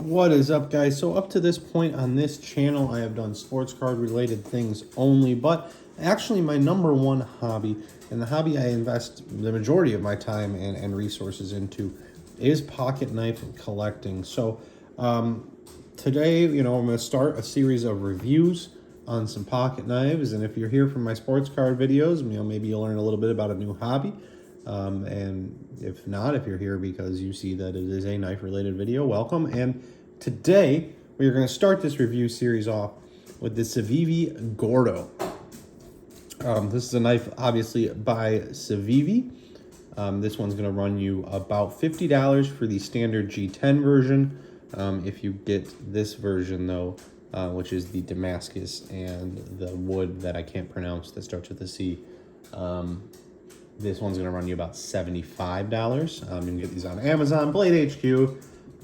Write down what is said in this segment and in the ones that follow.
What is up, guys? So up to this point on this channel, I have done sports card related things only, but actually my number one hobby, and the hobby I invest the majority of my time and resources into, is pocket knife collecting. So today, I'm going to start a series of reviews on some pocket knives, and if you're here from my sports card videos, maybe you'll learn a little bit about a new hobby. And if not, if you're here because you see that it is a knife related video, welcome. And today we are going to start this review series off with the Civivi Gordo. This is a knife obviously by Civivi. This one's going to run you about $50 for the standard G10 version. If you get this version though, which is the Damascus and the wood that I can't pronounce that starts with a C, this one's going to run you about $75. You can get these on Amazon, Blade HQ,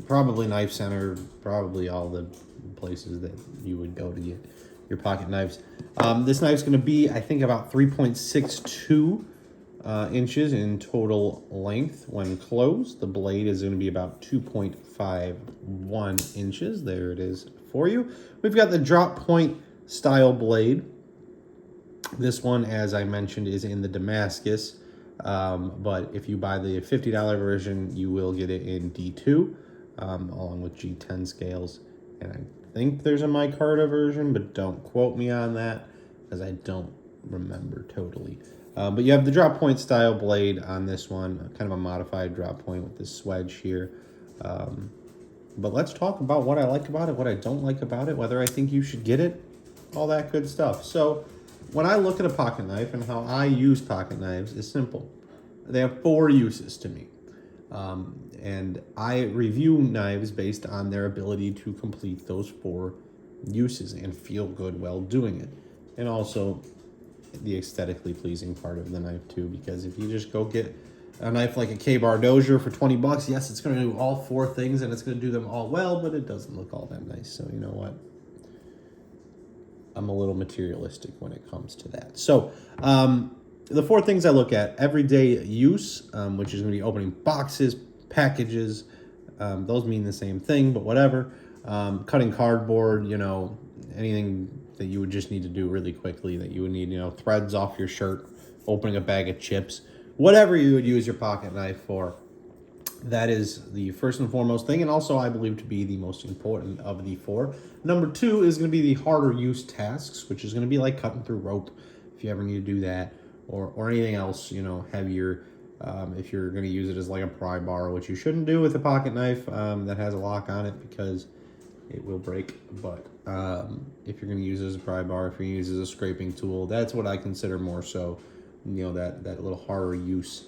probably Knife Center, probably all the places that you would go to get your pocket knives. This knife's going to be, I think, about 3.62 inches in total length when closed. The blade is going to be about 2.51 inches. There it is for you. We've got the drop point style blade. This one, as I mentioned, is in the Damascus, but if you buy the $50 version, you will get it in D2, along with G10 scales. And I think there's a micarta version, but don't quote me on that, because I don't remember totally. But you have the drop point style blade on this one, kind of a modified drop point with this swedge here. But let's talk about what I like about it, what I don't like about it, whether I think you should get it, all that good stuff. So when I look at a pocket knife and how I use pocket knives is simple. They have 4 uses to me. And I review knives based on their ability to complete those 4 uses and feel good while doing it. And also the aesthetically pleasing part of the knife too, because if you just go get a knife like a K-Bar Dozier for 20 bucks, yes, it's going to do all 4 things and it's going to do them all well, but it doesn't look all that nice. So you know what? I'm a little materialistic when it comes to that. So the 4 things I look at: everyday use, which is going to be opening boxes, packages. Those mean the same thing, but whatever. Cutting cardboard, anything that you would just need to do really quickly, that you would need, threads off your shirt, opening a bag of chips, whatever you would use your pocket knife for. That is the first and foremost thing, and also I believe to be the most important of the 4. Number 2 is going to be the harder use tasks, which is going to be like cutting through rope, if you ever need to do that, or anything else, heavier. If you're going to use it as like a pry bar, which you shouldn't do with a pocket knife that has a lock on it, because it will break. But if you're going to use it as a pry bar, if you're going to use it as a scraping tool, that's what I consider more so, that little harder use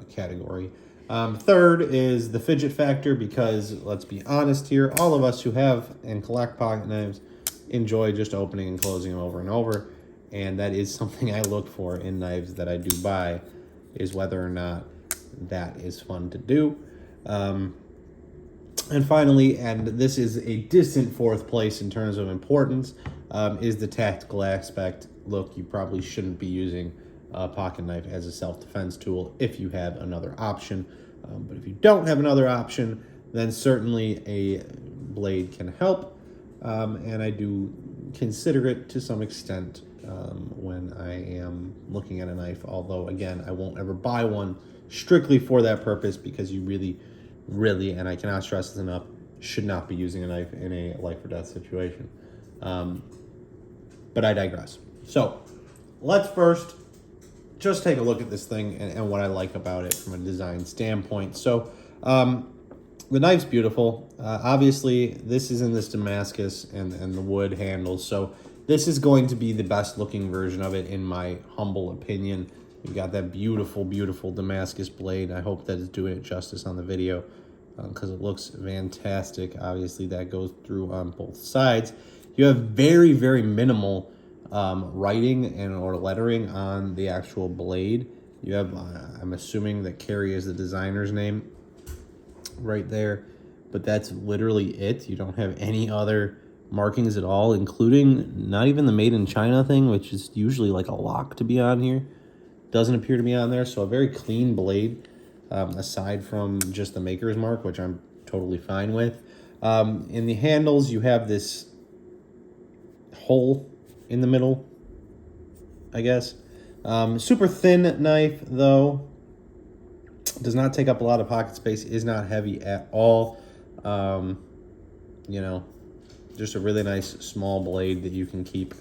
category. Third is the fidget factor, because let's be honest here, all of us who have and collect pocket knives enjoy just opening and closing them over and over. And that is something I look for in knives that I do buy, is whether or not that is fun to do. And finally, and this is a distant 4th place in terms of importance, is the tactical aspect. Look, you probably shouldn't be using a pocket knife as a self-defense tool if you have another option. But if you don't have another option, then certainly a blade can help. And I do consider it to some extent when I am looking at a knife. Although, again, I won't ever buy one strictly for that purpose, because you really, and I cannot stress this enough, should not be using a knife in a life or death situation. But I digress. So let's first just take a look at this thing and what I like about it from a design standpoint. So the knife's beautiful. Obviously, this is in this Damascus and the wood handles. So this is going to be the best looking version of it, in my humble opinion. You've got that beautiful, beautiful Damascus blade. I hope that is doing it justice on the video, because it looks fantastic. Obviously, that goes through on both sides. You have very, very minimal writing or lettering on the actual blade. You have, I'm assuming that Carrie is the designer's name right there, but that's literally it. You don't have any other markings at all, including not even the made in China thing, which is usually like a lock to be on here. Doesn't appear to be on there. So a very clean blade, aside from just the maker's mark, which I'm totally fine with. In the handles, you have this hole in the middle, I guess. Super thin knife, though. Does not take up a lot of pocket space, is not heavy at all. You know, just a really nice small blade that you can keep,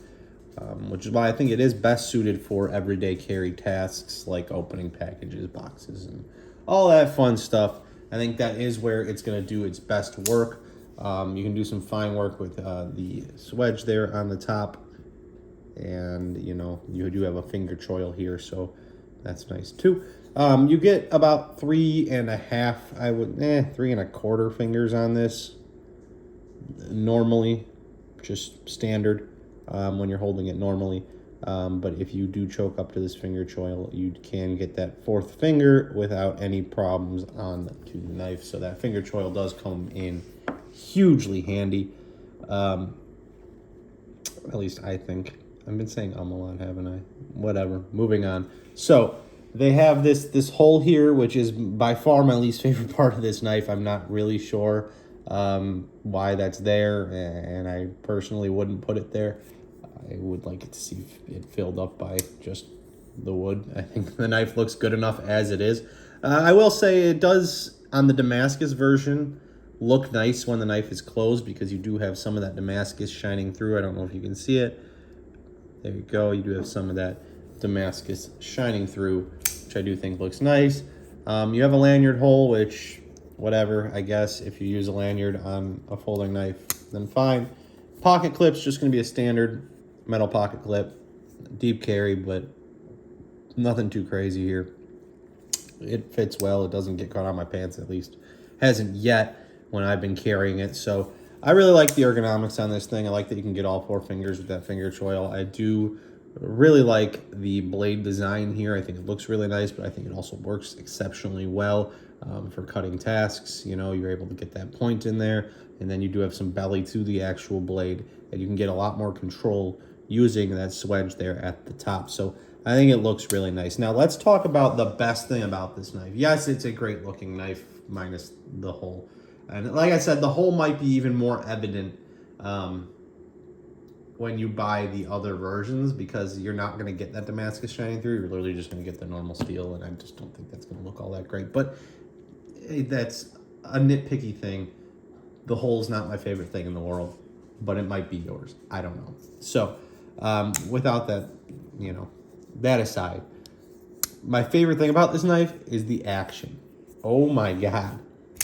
which is why I think it is best suited for everyday carry tasks like opening packages, boxes, and all that fun stuff. I think that is where it's going to do its best work. You can do some fine work with the swedge there on the top, and you know, you do have a finger choil here, so that's nice too. You get about 3.5, I would, 3.25 fingers on this. Normally, just standard when you're holding it normally. But if you do choke up to this finger choil, you can get that 4th finger without any problems on to the knife. So that finger choil does come in hugely handy. At least I think. I've been saying a lot, haven't I? Whatever. Moving on. So they have this hole here, which is by far my least favorite part of this knife. I'm not really sure why that's there, and I personally wouldn't put it there. I would like it to see it filled up by just the wood. I think the knife looks good enough as it is. I will say it does, on the Damascus version, look nice when the knife is closed, because you do have some of that Damascus shining through. I don't know if you can see it. There you go. You do have some of that Damascus shining through, which I do think looks nice. You have a lanyard hole, which, whatever, I guess. If you use a lanyard on a folding knife, then fine. Pocket clip's just going to be a standard metal pocket clip. Deep carry, but nothing too crazy here. It fits well. It doesn't get caught on my pants, at least. Hasn't yet when I've been carrying it. So I really like the ergonomics on this thing. I like that you can get all 4 fingers with that finger choil. I do really like the blade design here. I think it looks really nice, but I think it also works exceptionally well for cutting tasks. You know, you're able to get that point in there, and then you do have some belly to the actual blade, and you can get a lot more control using that swedge there at the top. So I think it looks really nice. Now let's talk about the best thing about this knife. Yes, it's a great looking knife minus the hole. And like I said, the hole might be even more evident when you buy the other versions, because you're not going to get that Damascus shining through. You're literally just going to get the normal steel, and I just don't think that's going to look all that great. But that's a nitpicky thing. The hole's not my favorite thing in the world, but it might be yours. I don't know. So without that, you know, that aside, my favorite thing about this knife is the action. Oh my God.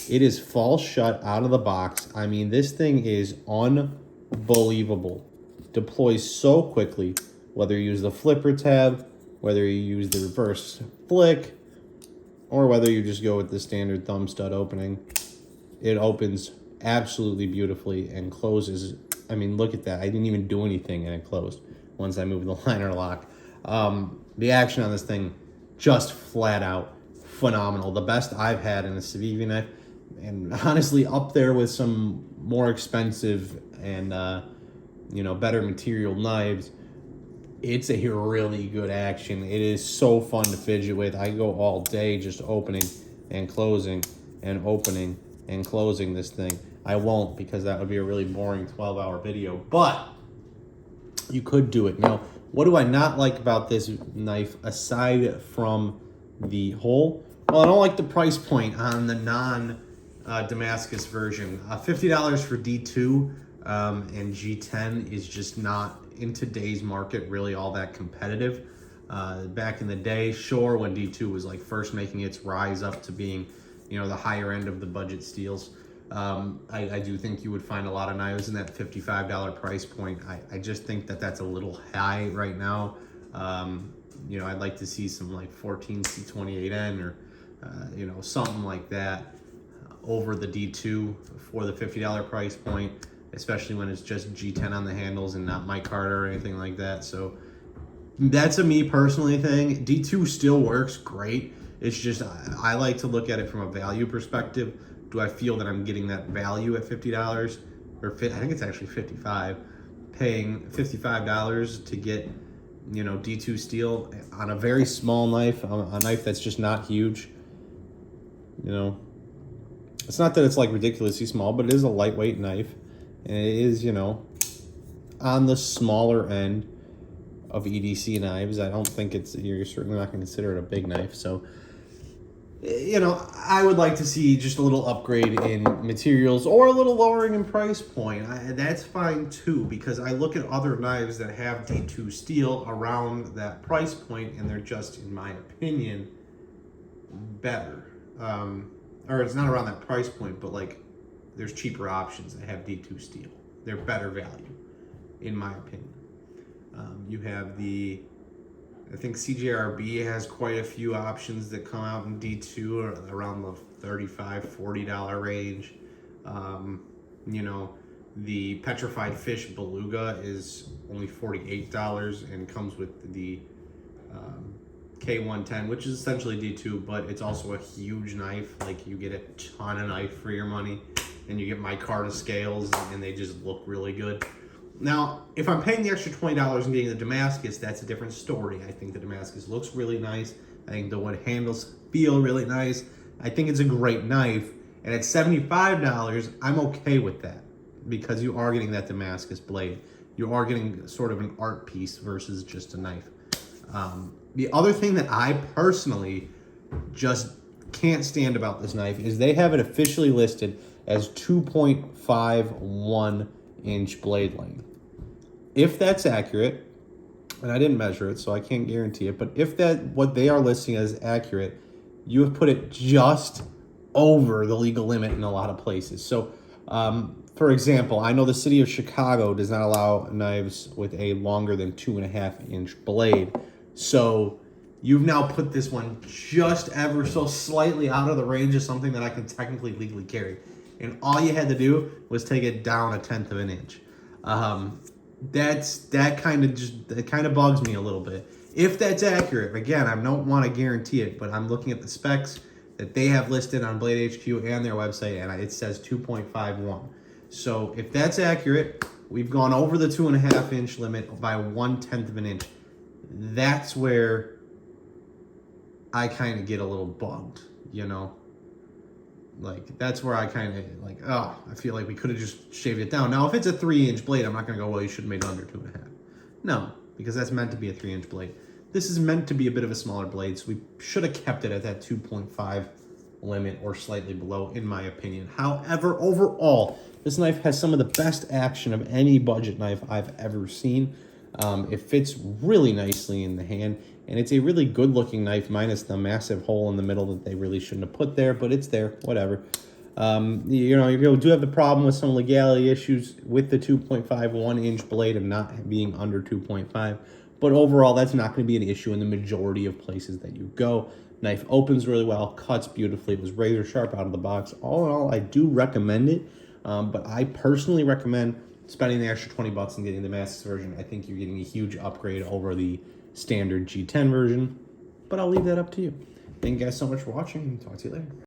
It is false shut out of the box. I mean, this thing is unbelievable. Deploys so quickly, whether you use the flipper tab, whether you use the reverse flick, or whether you just go with the standard thumb stud opening. It opens absolutely beautifully and closes. I mean, look at that. I didn't even do anything and it closed once I moved the liner lock. The action on this thing, just flat out phenomenal. The best I've had in a Civivi knife, and honestly up there with some more expensive and you know, better material knives. It's a really good action. It is so fun to fidget with. I go all day just opening and closing and opening and closing this thing. I won't, because that would be a really boring 12-hour video, but you could do it. Now, what do I not like about this knife aside from the hole? Well, I don't like the price point on the non-Damascus version. $50 for D2 and G10 is just not, in today's market, really all that competitive. Back in the day, sure, when D2 was like first making its rise up to being, you know, the higher end of the budget steels, I do think you would find a lot of knives in that $55 price point. I just think that that's a little high right now. You know, I'd like to see some like 14C28N or, you know, something like that over the D2 for the $50 price point, especially when it's just G10 on the handles and not micarta or anything like that. So that's a me personally thing. D2 still works great. It's just, I like to look at it from a value perspective. Do I feel that I'm getting that value at $50? Or I think it's actually $55. Paying $55 to get, you know, D2 steel on a very small knife, a knife that's just not huge. You know, It's not that it's like ridiculously small, but it is a lightweight knife. And it is, you know, on the smaller end of EDC knives. I don't think you're certainly not going to consider it a big knife. So, you know, I would like to see just a little upgrade in materials or a little lowering in price point. That's fine too, because I look at other knives that have D2 steel around that price point, and they're just, in my opinion, better. Or it's not around that price point, but like there's cheaper options that have D2 steel. They're better value, in my opinion. You have I think CJRB has quite a few options that come out in D2 around the $35, $40 range. You know, the Petrified Fish Beluga is only $48 and comes with the K110, which is essentially D2, but it's also a huge knife. Like, you get a ton of knife for your money, and you get micarta scales, and they just look really good. Now, if I'm paying the extra $20 and getting the Damascus, that's a different story. I think the Damascus looks really nice. I think the wood handles feel really nice. I think it's a great knife. And at $75, I'm okay with that, because you are getting that Damascus blade. You are getting sort of an art piece versus just a knife. The other thing that I personally just can't stand about this knife is they have it officially listed as 2.51 inch blade length. If that's accurate, and I didn't measure it, so I can't guarantee it, but if what they are listing as accurate, you have put it just over the legal limit in a lot of places. So, for example, I know the city of Chicago does not allow knives with a longer than 2.5 inch blade. So you've now put this one just ever so slightly out of the range of something that I can technically legally carry. And all you had to do was take it down 1/10 of an inch. That kind of bugs me a little bit. If that's accurate, again, I don't want to guarantee it, but I'm looking at the specs that they have listed on Blade HQ and their website, and it says 2.51. So if that's accurate, we've gone over the 2.5 inch limit by 1/10 of an inch. That's where I kind of get a little bugged, you know? Like, that's where I kind of like, oh, I feel like we could have just shaved it down. Now, if it's a 3-inch blade, I'm not going to go, well, you should have made it under 2.5. No, because that's meant to be a 3-inch blade. This is meant to be a bit of a smaller blade, so we should have kept it at that 2.5 limit or slightly below, in my opinion. However, overall, this knife has some of the best action of any budget knife I've ever seen. It fits really nicely in the hand, and it's a really good-looking knife, minus the massive hole in the middle that they really shouldn't have put there, but it's there, whatever. You know, you do have the problem with some legality issues with the 2.51 inch blade and not being under 2.5, but overall, that's not going to be an issue in the majority of places that you go. Knife opens really well, cuts beautifully, it was razor sharp out of the box. All in all, I do recommend it, but I personally recommend spending the extra $20 and getting the Damascus version. I think you're getting a huge upgrade over the standard G10 version, but I'll leave that up to you. Thank you guys so much for watching, and talk to you later.